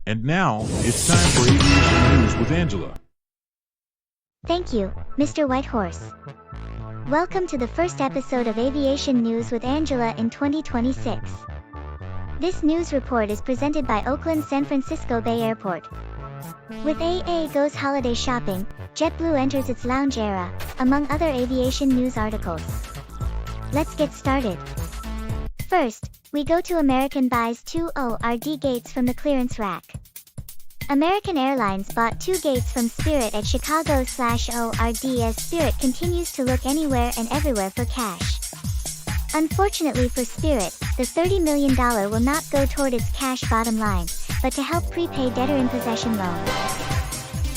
And now, it's time for Aviation News with Angela. Thank you, Mr. Whitehorse. Welcome to the first episode of Aviation News with Angela in 2026. This news report is presented by Oakland San Francisco Bay Airport. With AA Goes Holiday Shopping, JetBlue enters its lounge era, among other aviation news articles. Let's get started. First, we go to American buys 2 ORD gates from the clearance rack. American Airlines bought 2 gates from Spirit at Chicago/ORD as Spirit continues to look anywhere and everywhere for cash. Unfortunately for Spirit, the $30 million will not go toward its cash bottom line, but to help prepay debtor-in-possession loan.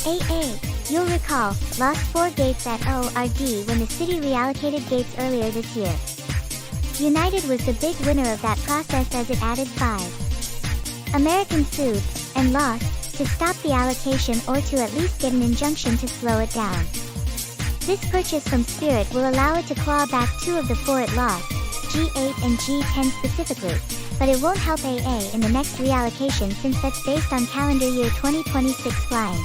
AA, you'll recall, lost 4 gates at ORD when the city reallocated gates earlier this year. United was the big winner of that process as it added 5. American sued, and lost, to stop the allocation or to at least get an injunction to slow it down. This purchase from Spirit will allow it to claw back 2 of the 4 it lost, G8 and G10 specifically, but it won't help AA in the next reallocation since that's based on calendar year 2026 flying.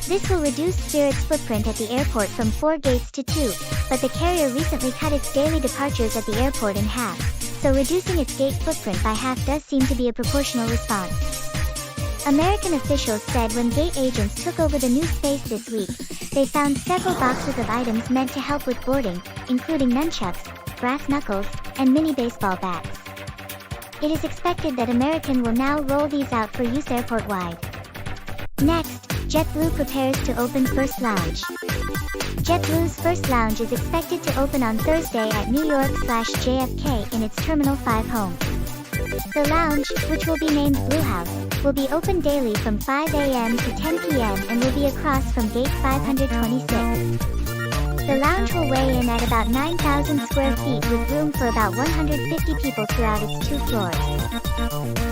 This will reduce Spirit's footprint at the airport from 4 gates to 2, but the carrier recently cut its daily departures at the airport in half, so reducing its gate footprint by half does seem to be a proportional response. American officials said when gate agents took over the new space this week, they found several boxes of items meant to help with boarding, including nunchucks, brass knuckles, and mini baseball bats. It is expected that American will now roll these out for use airport-wide. Next, JetBlue prepares to open First Lounge. JetBlue's First Lounge is expected to open on Thursday at New York/JFK in its Terminal 5 home. The lounge, which will be named Blue House, will be open daily from 5 a.m. to 10 p.m. and will be across from Gate 526. The lounge will weigh in at about 9,000 square feet with room for about 150 people throughout its 2 floors.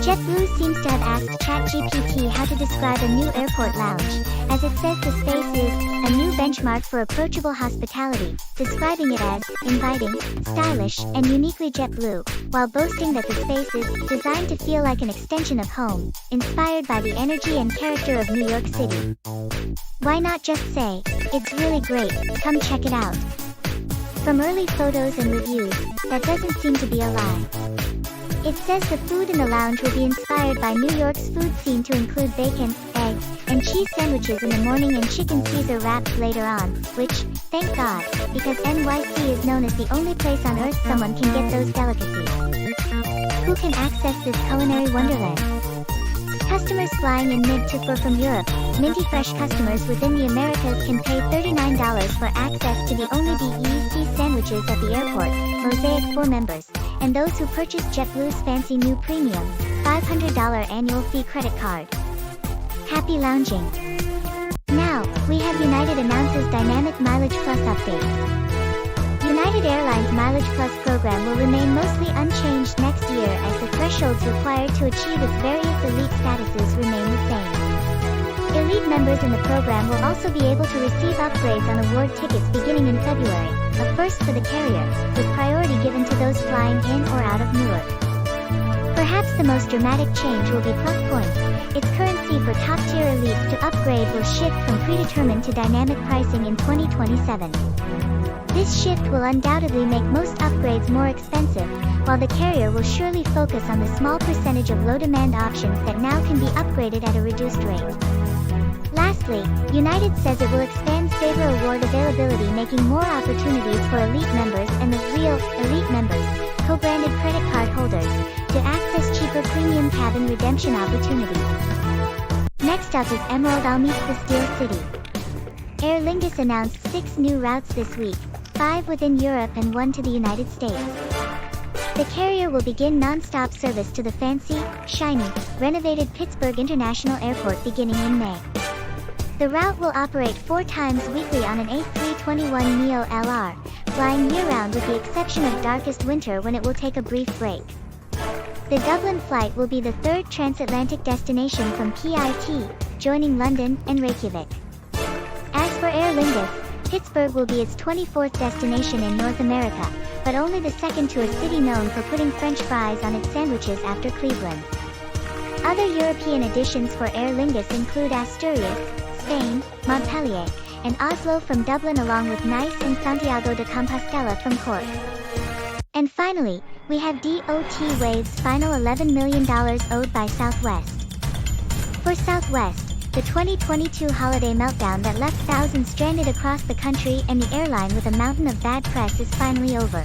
JetBlue seems to have asked ChatGPT how to describe a new airport lounge, as it says the space is a new benchmark for approachable hospitality, describing it as inviting, stylish, and uniquely JetBlue, while boasting that the space is designed to feel like an extension of home, inspired by the energy and character of New York City. Why not just say, "It's really great, come check it out." From early photos and reviews, that doesn't seem to be a lie. It says the food in the lounge will be inspired by New York's food scene to include bacon, egg, and cheese sandwiches in the morning and chicken Caesar wraps later on, which, thank God, because NYC is known as the only place on earth someone can get those delicacies. Who can access this culinary wonderland? Customers flying in mid-to or from Europe, Minty Fresh customers within the Americas can pay $39 for access to the only BEC sandwiches at the airport, Mosaic 4 members, and those who purchase JetBlue's fancy new premium, $500 annual fee credit card. Happy lounging! Now, we have United announces Dynamic Mileage Plus update. United Airlines Mileage Plus program will remain mostly unchanged next year as the thresholds required to achieve its various elite statuses remain the same. Elite members in the program will also be able to receive upgrades on award tickets beginning in February, a first for the carrier, with priority given to those flying in or out of Newark. Perhaps the most dramatic change will be Plus Points. Its currency for top-tier elites to upgrade will shift from predetermined to dynamic pricing in 2027. This shift will undoubtedly make most upgrades more expensive, while the carrier will surely focus on the small percentage of low-demand options that now can be upgraded at a reduced rate. Lastly, United says it will expand Saver Award availability, making more opportunities for elite members and the real elite members, co-branded credit card holders, to access cheaper premium cabin redemption opportunities. Next up is Emerald I'll meet the Steel City. Aer Lingus announced 6 new routes this week, 5 within Europe and 1 to the United States. The carrier will begin non-stop service to the fancy, shiny, renovated Pittsburgh International Airport beginning in May. The route will operate 4 times weekly on an A321neo LR, flying year-round with the exception of darkest winter when it will take a brief break. The Dublin flight will be the 3rd transatlantic destination from PIT, joining London and Reykjavik. As for Aer Lingus, Pittsburgh will be its 24th destination in North America, but only the second to a city known for putting French fries on its sandwiches after Cleveland. Other European additions for Aer Lingus include Asturias, Spain, Montpellier, and Oslo from Dublin, along with Nice and Santiago de Compostela from Cork. And finally, we have DOT Wave's final $11 million owed by Southwest. For Southwest, the 2022 holiday meltdown that left thousands stranded across the country and the airline with a mountain of bad press is finally over.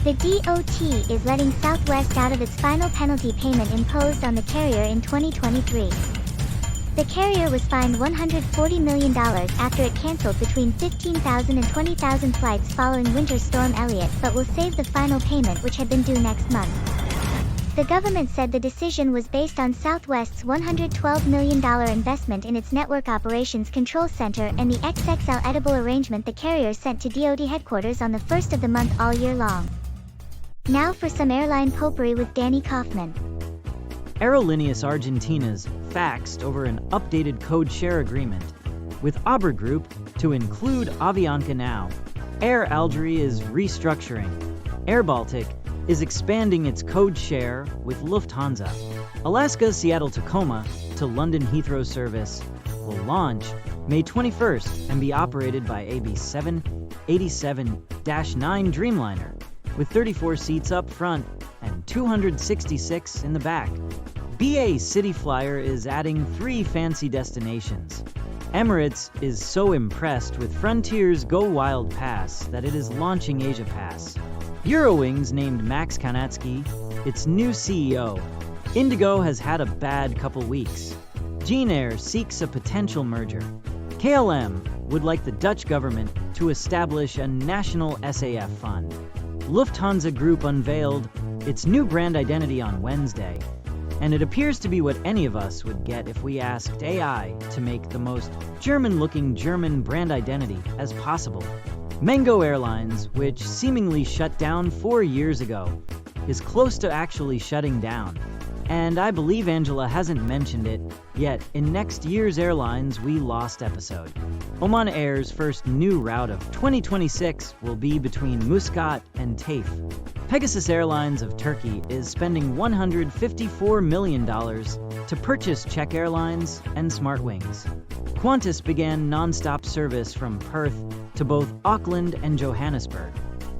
The DOT is letting Southwest out of its final penalty payment imposed on the carrier in 2023. The carrier was fined $140 million after it canceled between 15,000 and 20,000 flights following Winter Storm Elliott, but will save the final payment, which had been due next month. The government said the decision was based on Southwest's $112 million investment in its Network Operations Control Center and the XXL edible arrangement the carrier sent to DoD headquarters on the first of the month all year long. Now for some airline potpourri with Danny Kaufman. Aerolíneas Argentinas faxed over an updated code share agreement with Abra Group to include Avianca now. Air Algeria is restructuring. Air Baltic is expanding its code share with Lufthansa. Alaska's Seattle-Tacoma to London Heathrow service will launch May 21st and be operated by AB 787-9 Dreamliner, with 34 seats up front and 266 in the back. BA City Flier is adding 3 fancy destinations. Emirates is so impressed with Frontier's Go Wild Pass that it is launching Asia Pass. Eurowings named Max Kanatsky its new CEO. Indigo has had a bad couple weeks. Air seeks a potential merger. KLM would like the Dutch government to establish a national SAF fund. Lufthansa Group unveiled its new brand identity on Wednesday, and it appears to be what any of us would get if we asked AI to make the most German-looking German brand identity as possible. Mango Airlines, which seemingly shut down 4 years ago, is close to actually shutting down. And I believe Angela hasn't mentioned it yet in next year's Airlines We Lost episode. Oman Air's first new route of 2026 will be between Muscat and Taif. Pegasus Airlines of Turkey is spending $154 million to purchase Czech Airlines and SmartWings. Qantas began non-stop service from Perth to both Auckland and Johannesburg.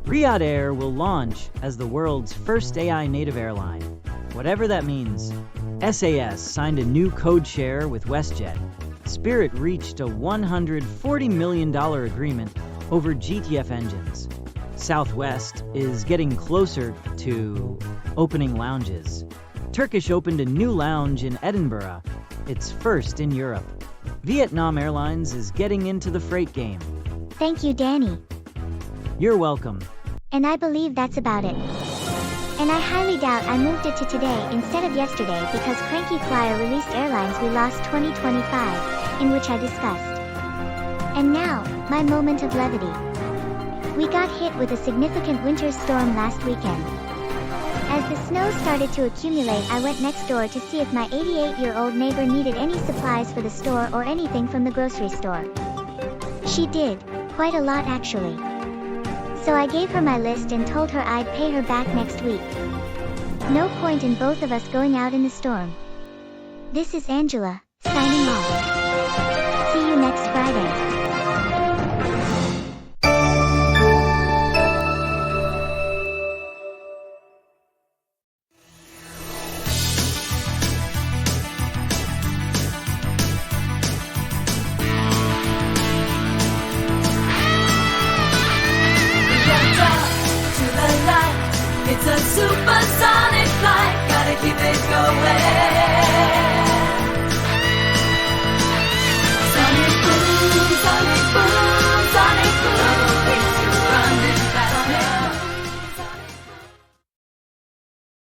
Riyadh Air will launch as the world's first AI-native airline, whatever that means. SAS signed a new code share with WestJet. Spirit reached a $140 million agreement over GTF engines. Southwest is getting closer to opening lounges. Turkish opened a new lounge in Edinburgh, its first in Europe. Vietnam Airlines is getting into the freight game. Thank you, Danny. You're welcome. And I believe that's about it. And I highly doubt I moved it to today instead of yesterday because Cranky Flier released Airlines We Lost 2025, in which I discussed. And now, my moment of levity. We got hit with a significant winter storm last weekend. As the snow started to accumulate, I went next door to see if my 88-year-old neighbor needed any supplies for the store or anything from the grocery store. She did, quite a lot actually. So I gave her my list and told her I'd pay her back next week. No point in both of us going out in the storm. This is Angela, signing off. See you next Friday. It's a supersonic flight, gotta keep it going.